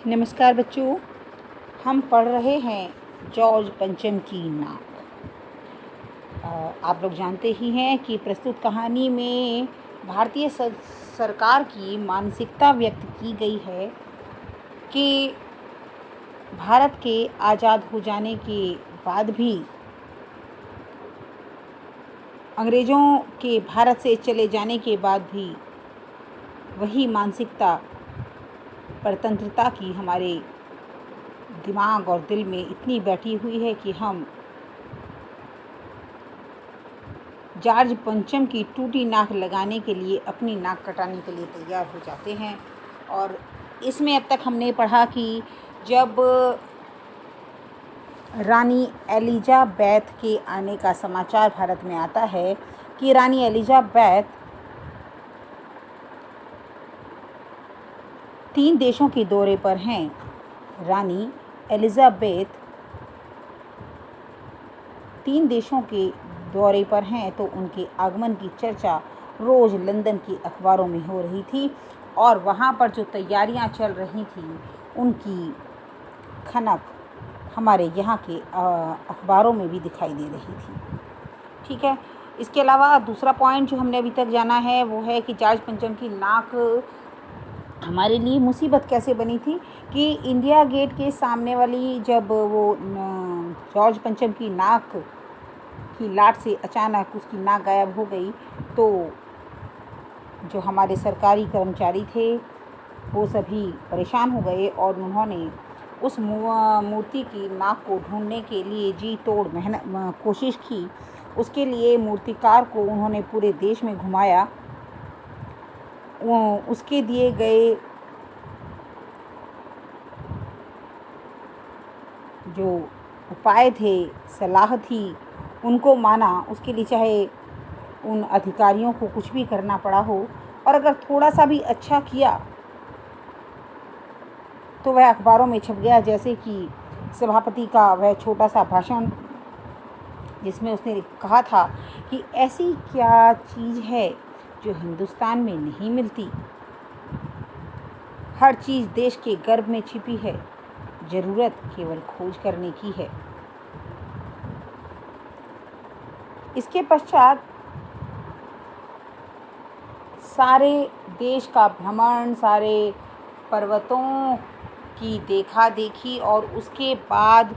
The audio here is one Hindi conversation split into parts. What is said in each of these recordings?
नमस्कार बच्चों, हम पढ़ रहे हैं जॉर्ज पंचम की नाक। आप लोग जानते ही हैं कि प्रस्तुत कहानी में भारतीय सरकार की मानसिकता व्यक्त की गई है कि भारत के आज़ाद हो जाने के बाद भी अंग्रेज़ों के भारत से चले जाने के बाद भी वही मानसिकता परतंत्रता की हमारे दिमाग और दिल में इतनी बैठी हुई है कि हम जॉर्ज पंचम की टूटी नाक लगाने के लिए, अपनी नाक कटाने के लिए तैयार हो जाते हैं। और इसमें अब तक हमने पढ़ा कि जब रानी एलिजाबेथ के आने का समाचार भारत में आता है कि रानी एलिजाबेथ 3 देशों के दौरे पर हैं। रानी एलिजाबेथ 3 देशों के दौरे पर हैं, तो उनके आगमन की चर्चा रोज़ लंदन की अखबारों में हो रही थी और वहाँ पर जो तैयारियाँ चल रही थी उनकी खनक हमारे यहाँ के अखबारों में भी दिखाई दे रही थी। ठीक है। इसके अलावा दूसरा पॉइंट जो हमने अभी तक जाना है वो है कि जॉर्ज पंचम की नाक हमारे लिए मुसीबत कैसे बनी थी कि इंडिया गेट के सामने वाली जब वो जॉर्ज पंचम की नाक की लाट से अचानक उसकी नाक गायब हो गई, तो जो हमारे सरकारी कर्मचारी थे वो सभी परेशान हो गए और उन्होंने उस मूर्ति की नाक को ढूंढने के लिए जी तोड़ कोशिश की। उसके लिए मूर्तिकार को उन्होंने पूरे देश में घुमाया। उसके दिए गए जो उपाय थे, सलाह थी, उनको माना। उसके लिए चाहे उन अधिकारियों को कुछ भी करना पड़ा हो, और अगर थोड़ा सा भी अच्छा किया तो वह अखबारों में छप गया, जैसे कि सभापति का वह छोटा सा भाषण जिसमें उसने कहा था कि ऐसी क्या चीज़ है जो हिंदुस्तान में नहीं मिलती। हर चीज़ देश के गर्भ में छिपी है, ज़रूरत केवल खोज करने की है। इसके पश्चात सारे देश का भ्रमण, सारे पर्वतों की देखा देखी और उसके बाद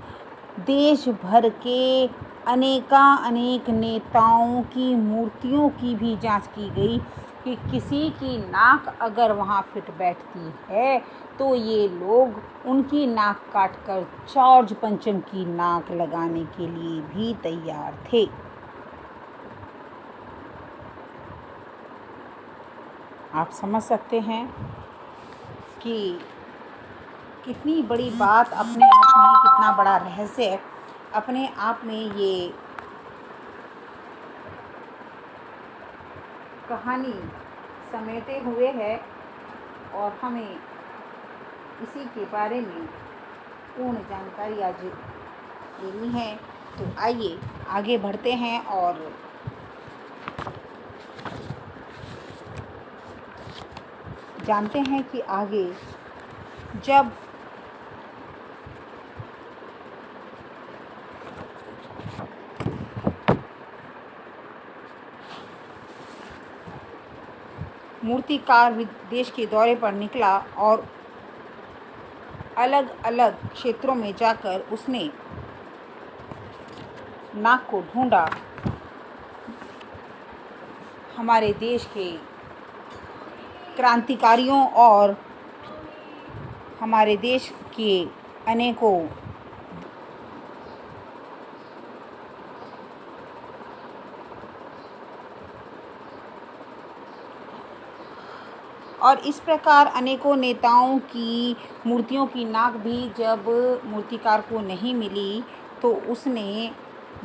देश भर के अनेक नेताओं की मूर्तियों की भी जांच की गई कि किसी की नाक अगर वहाँ फिट बैठती है तो ये लोग उनकी नाक काटकर जॉर्ज पंचम की नाक लगाने के लिए भी तैयार थे। आप समझ सकते हैं कि कितनी बड़ी बात अपने आप में, कितना बड़ा रहस्य अपने आप में ये कहानी समेटे हुए है, और हमें इसी के बारे में पूर्ण जानकारी आज लेनी है। तो आइए आगे बढ़ते हैं और जानते हैं कि आगे जब मूर्तिकार देश के दौरे पर निकला और अलग अलग क्षेत्रों में जाकर उसने नाक को ढूंढा, हमारे देश के क्रांतिकारियों और हमारे देश के अनेकों और इस प्रकार अनेकों नेताओं की मूर्तियों की नाक भी जब मूर्तिकार को नहीं मिली, तो उसने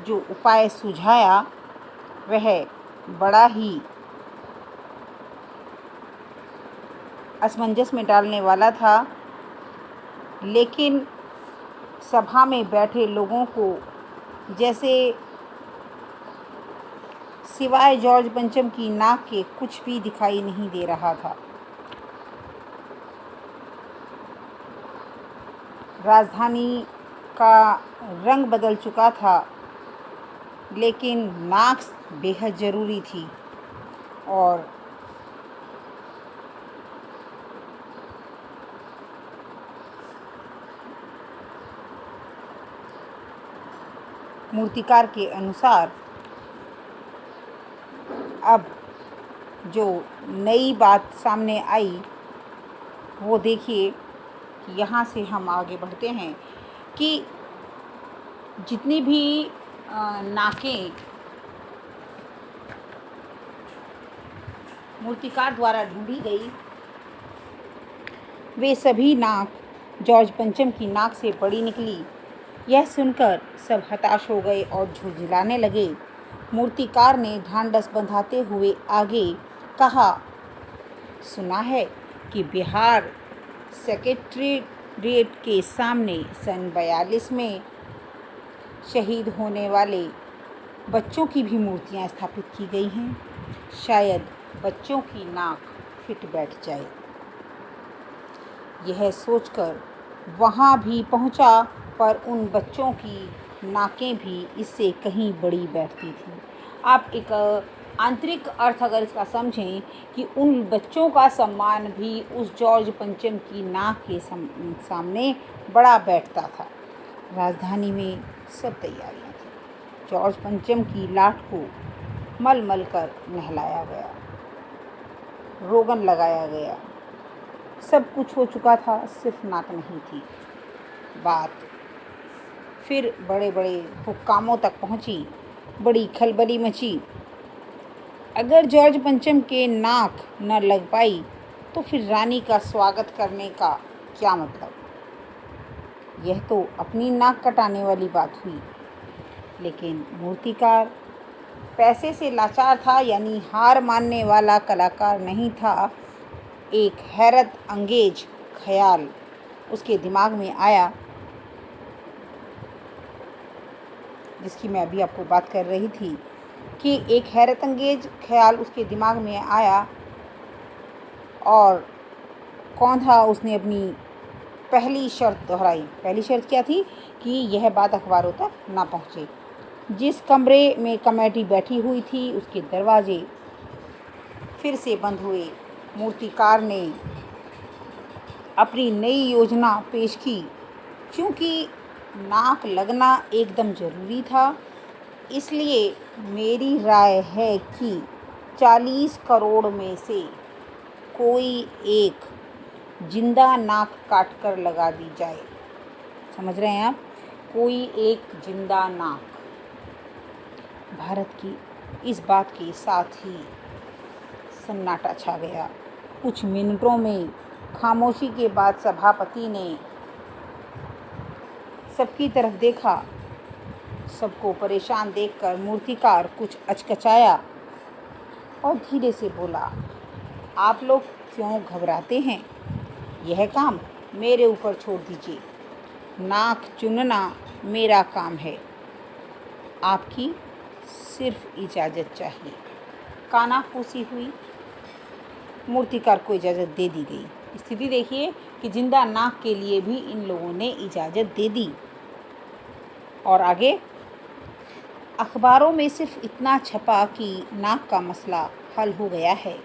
जो उपाय सुझाया वह बड़ा ही असमंजस में डालने वाला था। लेकिन सभा में बैठे लोगों को जैसे सिवाय जॉर्ज पंचम की नाक के कुछ भी दिखाई नहीं दे रहा था। राजधानी का रंग बदल चुका था, लेकिन नाक बेहद ज़रूरी थी। और मूर्तिकार के अनुसार अब जो नई बात सामने आई वो देखिए कि यहाँ से हम आगे बढ़ते हैं कि जितनी भी नाकें मूर्तिकार द्वारा ढूंढी गई, वे सभी नाक जॉर्ज पंचम की नाक से बड़ी निकली। यह सुनकर सब हताश हो गए और झुंझलाने लगे। मूर्तिकार ने ढांढस बंधाते हुए आगे कहा, सुना है कि बिहार सेक्रेटेरिएट के सामने सन 42 में शहीद होने वाले बच्चों की भी मूर्तियां स्थापित की गई हैं। शायद बच्चों की नाक फिट बैठ जाए। यह सोचकर वहाँ भी पहुँचा, पर उन बच्चों की नाकें भी इससे कहीं बड़ी बैठती थी। आप एक आंतरिक अर्थ अगर इसका समझें कि उन बच्चों का सम्मान भी उस जॉर्ज पंचम की नाक के सामने बड़ा बैठता था। राजधानी में सब तैयारियां थी। जॉर्ज पंचम की लाट को मल मल कर नहलाया गया, रोगन लगाया गया, सब कुछ हो चुका था, सिर्फ नाक नहीं थी। बात फिर बड़े बड़े हुक्कामों तक पहुंची, बड़ी खलबली मची। अगर जॉर्ज पंचम के नाक न लग पाई तो फिर रानी का स्वागत करने का क्या मतलब। यह तो अपनी नाक कटाने वाली बात हुई। लेकिन मूर्तिकार पैसे से लाचार था, यानी हार मानने वाला कलाकार नहीं था। एक हैरत अंगेज ख्याल उसके दिमाग में आया, जिसकी मैं अभी आपको बात कर रही थी कि एक हैरत अंगेज ख्याल उसके दिमाग में आया। और कौन था, उसने अपनी पहली शर्त दोहराई। पहली शर्त क्या थी कि यह बात अखबारों तक ना पहुँचे। जिस कमरे में कमेटी बैठी हुई थी उसके दरवाजे फिर से बंद हुए। मूर्तिकार ने अपनी नई योजना पेश की। क्योंकि नाक लगना एकदम ज़रूरी था, इसलिए मेरी राय है कि 40 करोड़ में से कोई एक जिंदा नाक काट कर लगा दी जाए। समझ रहे हैं आप? कोई एक जिंदा नाक। भारत की इस बात के साथ ही सन्नाटा छा गया। कुछ मिनटों में खामोशी के बाद सभापति ने सबकी तरफ देखा। सबको परेशान देखकर मूर्तिकार कुछ अचकचाया और धीरे से बोला, आप लोग क्यों घबराते हैं? यह काम मेरे ऊपर छोड़ दीजिए। नाक चुनना मेरा काम है, आपकी सिर्फ इजाज़त चाहिए। कानाफूसी हुई, मूर्तिकार को इजाज़त दे दी गई। स्थिति देखिए कि जिंदा नाक के लिए भी इन लोगों ने इजाज़त दे दी। और आगे अखबारों में सिर्फ इतना छपा कि नाक का मसला हल हो गया है।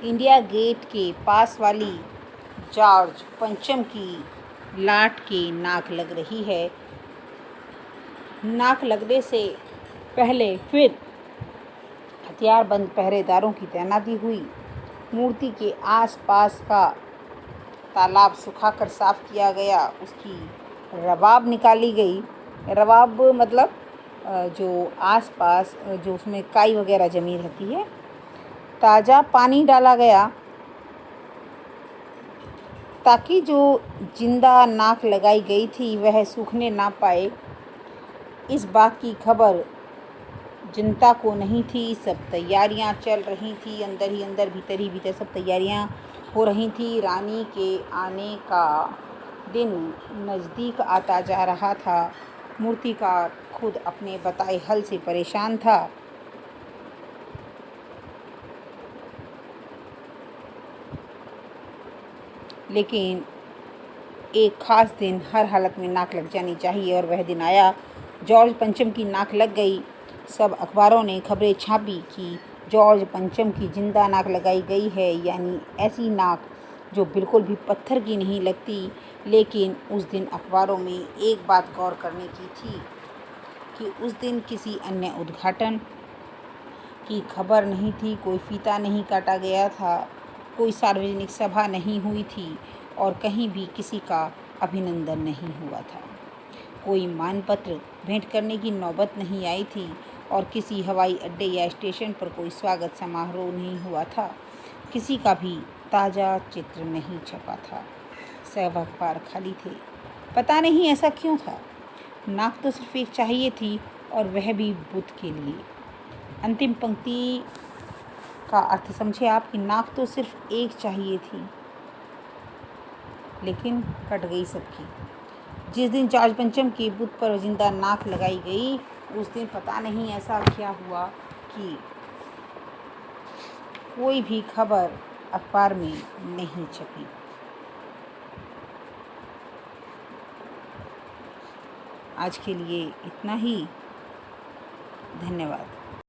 इंडिया गेट के पास वाली जॉर्ज पंचम की लाट की नाक लग रही है। नाक लगने से पहले फिर हथियारबंद पहरेदारों की तैनाती हुई। मूर्ति के आसपास का तालाब सुखाकर साफ किया गया। उसकी रबाब निकाली गई। रबाब मतलब जो आसपास जो उसमें काई वगैरह जमी रहती है। ताज़ा पानी डाला गया ताकि जो जिंदा नाक लगाई गई थी वह सूखने ना पाए। इस बात की खबर जनता को नहीं थी। सब तैयारियां चल रही थी, अंदर ही अंदर, भीतर ही भीतर सब तैयारियां हो रही थी। रानी के आने का दिन नज़दीक आता जा रहा था। मूर्तिकार खुद अपने बताए हल से परेशान था। लेकिन एक ख़ास दिन हर हालत में नाक लग जानी चाहिए और वह दिन आया। जॉर्ज पंचम की नाक लग गई। सब अखबारों ने खबरें छापी कि जॉर्ज पंचम की जिंदा नाक लगाई गई है, यानी ऐसी नाक जो बिल्कुल भी पत्थर की नहीं लगती। लेकिन उस दिन अखबारों में एक बात गौर करने की थी कि उस दिन किसी अन्य उद्घाटन की खबर नहीं थी, कोई फीता नहीं काटा गया था, कोई सार्वजनिक सभा नहीं हुई थी और कहीं भी किसी का अभिनंदन नहीं हुआ था। कोई मानपत्र भेंट करने की नौबत नहीं आई थी और किसी हवाई अड्डे या स्टेशन पर कोई स्वागत समारोह नहीं हुआ था। किसी का भी ताज़ा चित्र नहीं छपा था। सब अखबार खाली थे। पता नहीं ऐसा क्यों था। नाक तो सिर्फ एक चाहिए थी और वह भी बुद्ध के लिए। अंतिम पंक्ति का अर्थ समझे आप कि नाक तो सिर्फ एक चाहिए थी, लेकिन कट गई सबकी। जिस दिन जॉर्ज पंचम के बुद्ध पर जिंदा नाक लगाई गई, उस दिन पता नहीं ऐसा क्या हुआ कि कोई भी खबर अखबार में नहीं छपी। आज के लिए इतना ही। धन्यवाद।